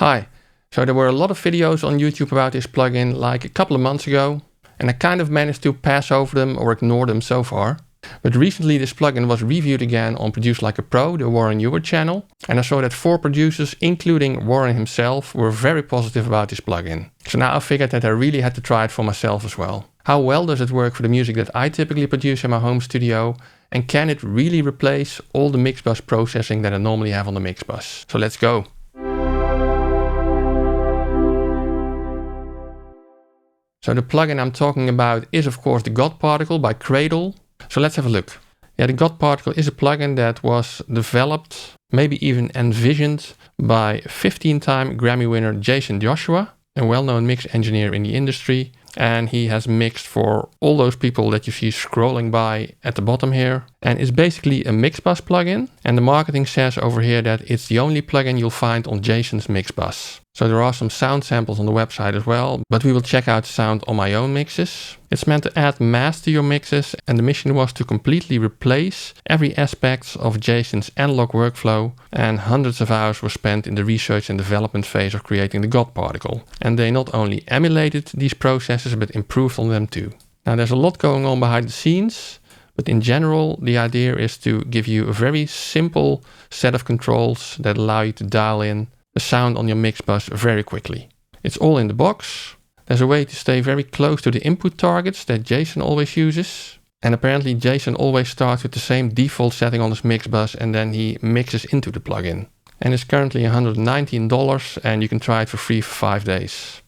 Hi, so there were a lot of videos on YouTube about this plugin like a couple of months ago, and I kind of managed to pass over them or ignore them so far. But recently this plugin was reviewed again on Produce Like a Pro, the Warren Ewart channel, and I saw that 4 producers, including Warren himself, were very positive about this plugin. So now I figured that I really had to try it for myself as well. How well does it work for the music that I typically produce in my home studio? And can it really replace all the mix bus processing that I normally have on the mix bus? So let's go. So the plugin I'm talking about is of course the God Particle by Cradle. So let's have a look. Yeah, the God Particle is a plugin that was developed, maybe even envisioned by 15-time Grammy winner Jason Joshua, a well-known mix engineer in the industry. And he has mixed for all those people that you see scrolling by at the bottom here. And it's basically a mix bus plugin. And the marketing says over here that it's the only plugin you'll find on Jason's mix bus. So there are some sound samples on the website as well, but we will check out the sound on my own mixes. It's meant to add mass to your mixes, and the mission was to completely replace every aspect of Jason's analog workflow, and hundreds of hours were spent in the research and development phase of creating the God Particle. And they not only emulated these processes, but improved on them too. Now there's a lot going on behind the scenes, but in general the idea is to give you a very simple set of controls that allow you to dial in the sound on your mix bus very quickly. It's all in the box. There's a way to stay very close to the input targets that Jason always uses. And apparently Jason always starts with the same default setting on his mix bus and then he mixes into the plugin. And it's currently $119 and you can try it for free for 5 days.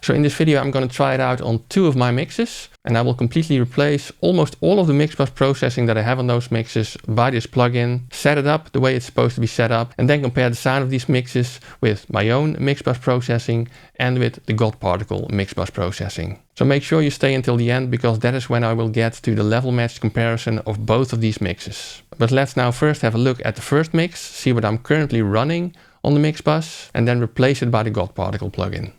So in this video I'm going to try it out on 2 of my mixes, and I will completely replace almost all of the mix bus processing that I have on those mixes by this plugin, set it up the way it's supposed to be set up, and then compare the sound of these mixes with my own mix bus processing and with the God Particle mix bus processing. So make sure you stay until the end, because that is when I will get to the level matched comparison of both of these mixes. But let's now first have a look at the first mix, see what I'm currently running on the mix bus, and then replace it by the God Particle plugin.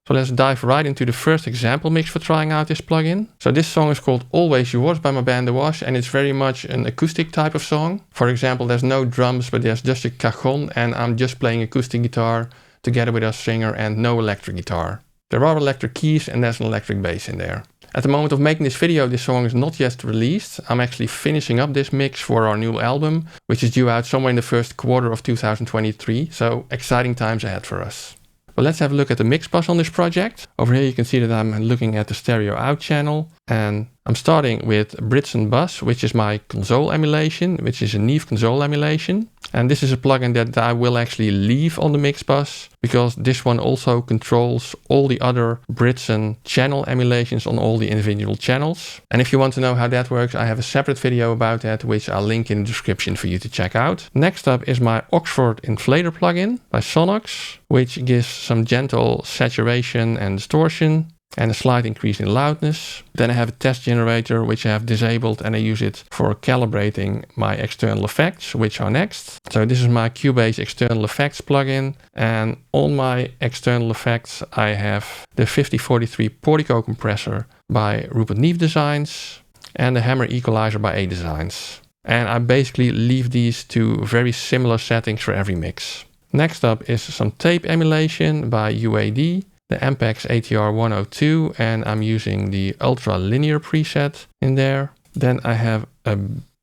So let's dive right into the first example mix for trying out this plugin. So this song is called Always Yours by my band The Wash, and it's very much an acoustic type of song. For example, there's no drums, but there's just a cajon, and I'm just playing acoustic guitar together with a singer and no electric guitar. There are electric keys and there's an electric bass in there. At the moment of making this video, this song is not yet released. I'm actually finishing up this mix for our new album, which is due out somewhere in the first quarter of 2023. So exciting times ahead for us. But let's have a look at the mix bus on this project. Over here you can see that I'm looking at the stereo out channel, and I'm starting with Britson Bus, which is my console emulation, which is a Neve console emulation. And this is a plugin that I will actually leave on the mix bus, because this one also controls all the other Britson channel emulations on all the individual channels. And if you want to know how that works, I have a separate video about that, which I'll link in the description for you to check out. Next up is my Oxford Inflator plugin by Sonox, which gives some gentle saturation and distortion and a slight increase in loudness. Then I have a test generator, which I have disabled, and I use it for calibrating my external effects, which are next. So this is my Cubase external effects plugin, and on my external effects I have the 5043 Portico compressor by Rupert Neve Designs and the Hammer equalizer by A Designs. And I basically leave these 2 very similar settings for every mix. Next up is some tape emulation by UAD, the Ampex ATR 102, and I'm using the Ultra Linear preset in there. Then I have a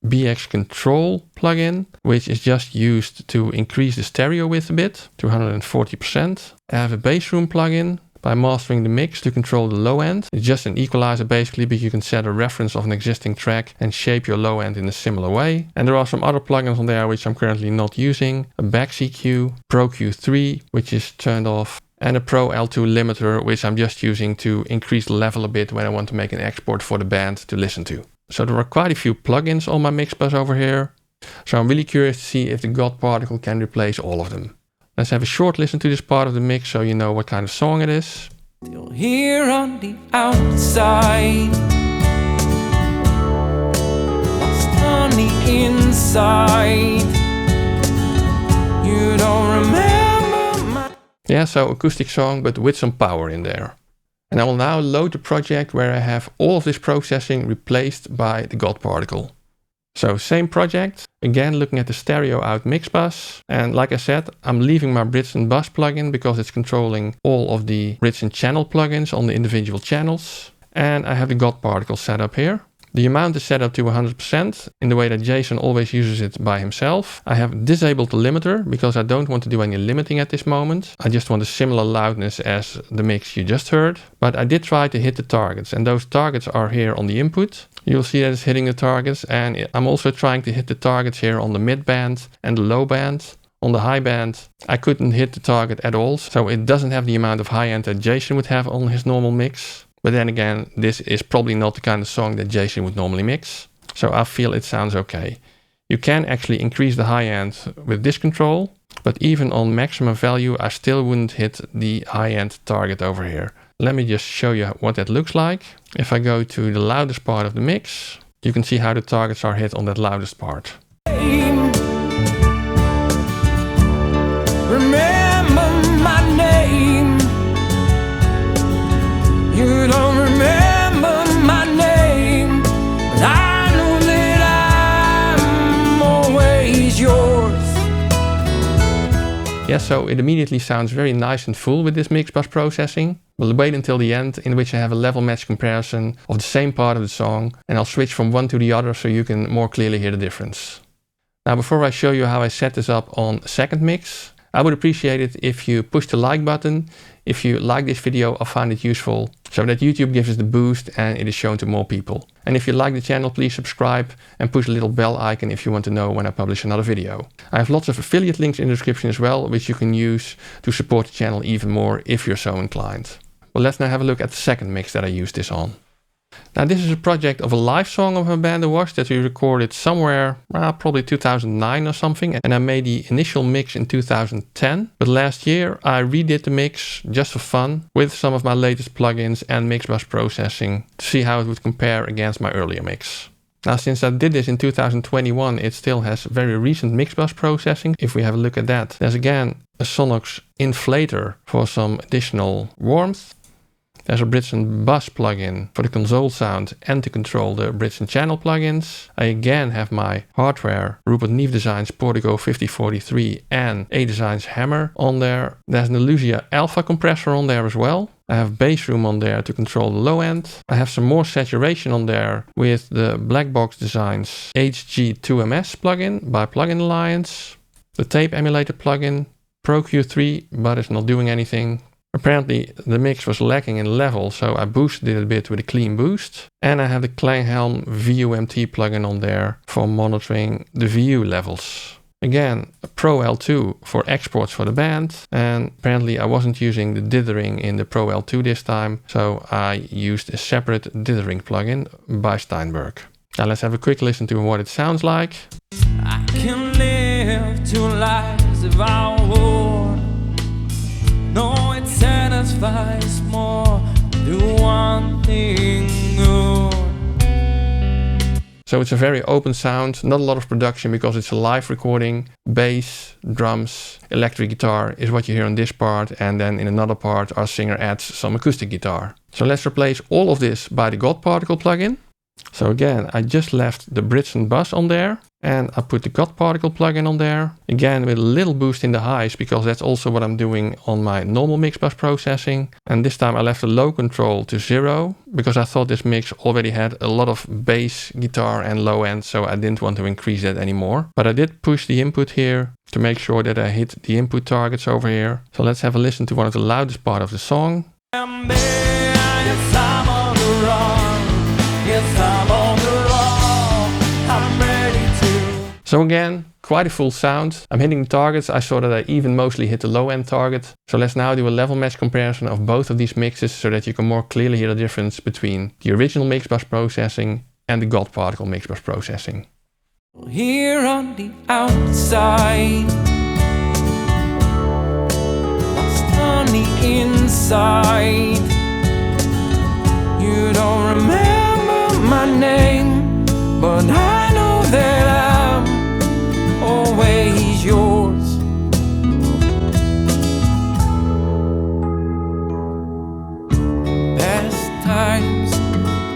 BX Control plugin, which is just used to increase the stereo width a bit to 140%. I have a Bass Room plugin by Mastering the Mix to control the low end. It's just an equalizer basically, but you can set a reference of an existing track and shape your low end in a similar way. And there are some other plugins on there which I'm currently not using. A Back CQ, Pro Q3, which is turned off, and a Pro L2 limiter, which I'm just using to increase the level a bit when I want to make an export for the band to listen to. So there are quite a few plugins on my mix bus over here. So I'm really curious to see if the God Particle can replace all of them. Let's have a short listen to this part of the mix so you know what kind of song it is. Still here on the outside, lost on the inside. You don't remember my... Yeah, so acoustic song, but with some power in there. And I will now load the project where I have all of this processing replaced by the God Particle. So same project, again looking at the stereo out mix bus, and like I said, I'm leaving my bridge and bus plugin because it's controlling all of the bridge and channel plugins on the individual channels. And I have the God Particle set up here. The amount is set up to 100% in the way that Jason always uses it by himself. I have disabled the limiter because I don't want to do any limiting at this moment. I just want a similar loudness as the mix you just heard. But I did try to hit the targets, and those targets are here on the input. You'll see that it's hitting the targets, and I'm also trying to hit the targets here on the mid band and the low band. On the high band, I couldn't hit the target at all, so it doesn't have the amount of high end that Jason would have on his normal mix. But then again, this is probably not the kind of song that Jason would normally mix, so I feel it sounds okay. You can actually increase the high end with this control, but even on maximum value, I still wouldn't hit the high end target over here. Let me just show you what that looks like. If I go to the loudest part of the mix, you can see how the targets are hit on that loudest part. Remember my name. You don't remember my name, but I know that I'm always yours. Yeah, so it immediately sounds very nice and full with this mix bus processing. We'll wait until the end, in which I have a level match comparison of the same part of the song, and I'll switch from one to the other so you can more clearly hear the difference. Now, before I show you how I set this up on second mix, I would appreciate it if you push the like button. If you like this video or find it useful, so that YouTube gives us the boost and it is shown to more people. And if you like the channel, please subscribe and push the little bell icon if you want to know when I publish another video. I have lots of affiliate links in the description as well, which you can use to support the channel even more if you're so inclined. Well, let's now have a look at the second mix that I used this on. Now, this is a project of a live song of a band I watched that we recorded somewhere, probably 2009 or something, and I made the initial mix in 2010. But last year I redid the mix just for fun with some of my latest plugins and mix bus processing to see how it would compare against my earlier mix. Now, since I did this in 2021, it still has very recent mix bus processing. If we have a look at that, there's again a Sonox inflator for some additional warmth. There's a bridge and bus plugin for the console sound and to control the bridge and channel plugins. I again have my hardware, Rupert Neve Designs Portico 5043 and A Designs Hammer on there. There's an Illusia Alpha compressor on there as well. I have bass room on there to control the low end. I have some more saturation on there with the Black Box Designs HG2MS plugin by Plugin Alliance. The tape emulator plugin, Pro Q3, but it's not doing anything. Apparently the mix was lacking in level, so I boosted it a bit with a clean boost. And I have the Klanghelm VUMT plugin on there for monitoring the VU levels. Again, a Pro L2 for exports for the band. And apparently I wasn't using the dithering in the Pro L2 this time, so I used a separate dithering plugin by Steinberg. Now let's have a quick listen to what it sounds like. I can live two lives if I would. No, it satisfies more to do one thing good. So it's a very open sound, not a lot of production because it's a live recording. Bass, drums, electric guitar is what you hear on this part, and then in another part our singer adds some acoustic guitar. So let's replace all of this by the God Particle plugin. So again, I just left the bridge and bus on there, and I put the God Particle plugin on there. Again, with a little boost in the highs, because that's also what I'm doing on my normal mix bus processing. And this time I left the low control to 0, because I thought this mix already had a lot of bass, guitar and low end, so I didn't want to increase that anymore. But I did push the input here to make sure that I hit the input targets over here. So let's have a listen to one of the loudest part of the song. Yes, I'm on the run. Yes, I'm on the run. I'm ready to. So again, quite a full sound. I'm hitting the targets. I saw that I even mostly hit the low end target. So let's now do a level match comparison of both of these mixes so that you can more clearly hear the difference between the original mix bus processing and the God Particle mix bus processing. Here on the outside, lost on the inside. You don't remember my name, but I know that I'm always yours. Past times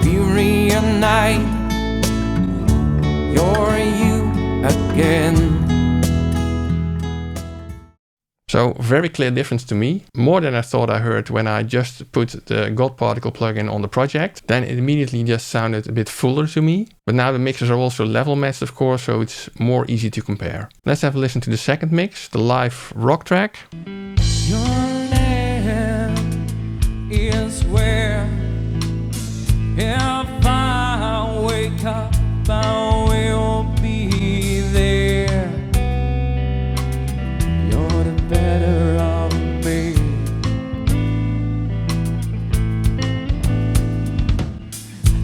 we reunite. You're again. So very clear difference to me, more than I thought I heard when I just put the God Particle plugin on the project. Then it immediately just sounded a bit fuller to me. But now the mixes are also level matched, of course, so it's more easy to compare. Let's have a listen to the second mix, the live rock track. Your land is where if I wake up, I will be there. You're the better of me.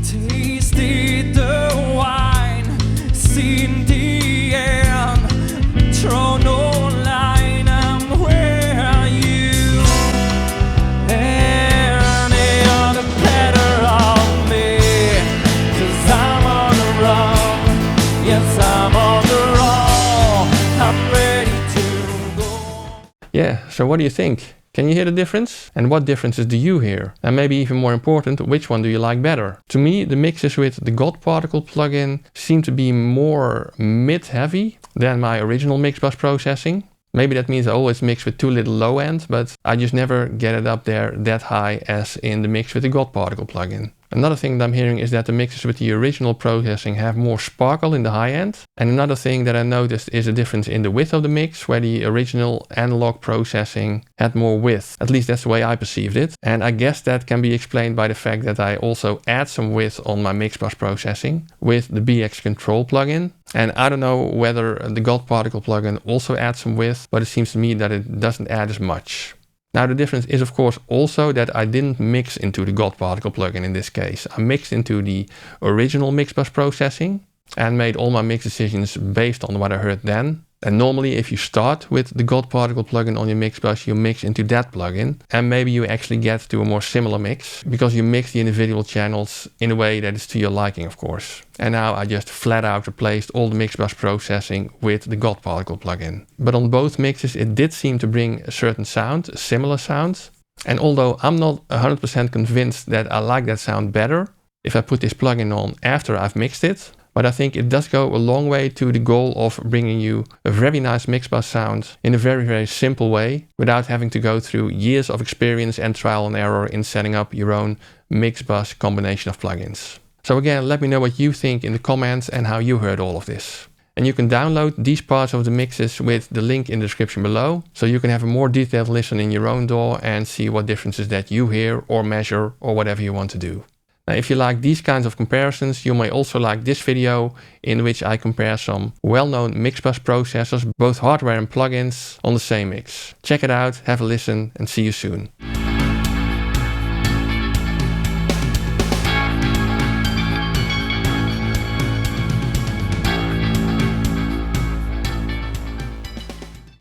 Tasted the wine, seen the end, draw no line, I'm where you and you're the better of me. 'Cause I'm on the run, yes I'm on the run, I'm ready to go. Yeah, so what do you think? Can you hear the difference? And what differences do you hear? And maybe even more important, which one do you like better? To me, the mixes with the God Particle plugin seem to be more mid-heavy than my original mix bus processing. Maybe that means I always mix with too little low end, but I just never get it up there that high as in the mix with the God Particle plugin. Another thing that I'm hearing is that the mixes with the original processing have more sparkle in the high end. And another thing that I noticed is a difference in the width of the mix, where the original analog processing had more width. At least that's the way I perceived it. And I guess that can be explained by the fact that I also add some width on my mix bus processing with the BX Control plugin. And I don't know whether the God Particle plugin also adds some width, but it seems to me that it doesn't add as much. Now the difference is of course also that I didn't mix into the God Particle plugin in this case. I mixed into the original mix bus processing and made all my mix decisions based on what I heard then. And normally if you start with the God Particle plugin on your mix bus, you mix into that plugin and maybe you actually get to a more similar mix because you mix the individual channels in a way that is to your liking, of course. And now I just flat out replaced all the mix bus processing with the God Particle plugin. But on both mixes it did seem to bring a certain sound, a similar sound. And although I'm not 100% convinced that I like that sound better if I put this plugin on after I've mixed it, but I think it does go a long way to the goal of bringing you a very nice mix bus sound in a very, very simple way without having to go through years of experience and trial and error in setting up your own mix bus combination of plugins. So again, let me know what you think in the comments and how you heard all of this. And you can download these parts of the mixes with the link in the description below, so you can have a more detailed listen in your own DAW and see what differences that you hear or measure or whatever you want to do. Now, if you like these kinds of comparisons, you may also like this video in which I compare some well-known mix bus processors, both hardware and plugins, on the same mix. Check it out, have a listen, and see you soon.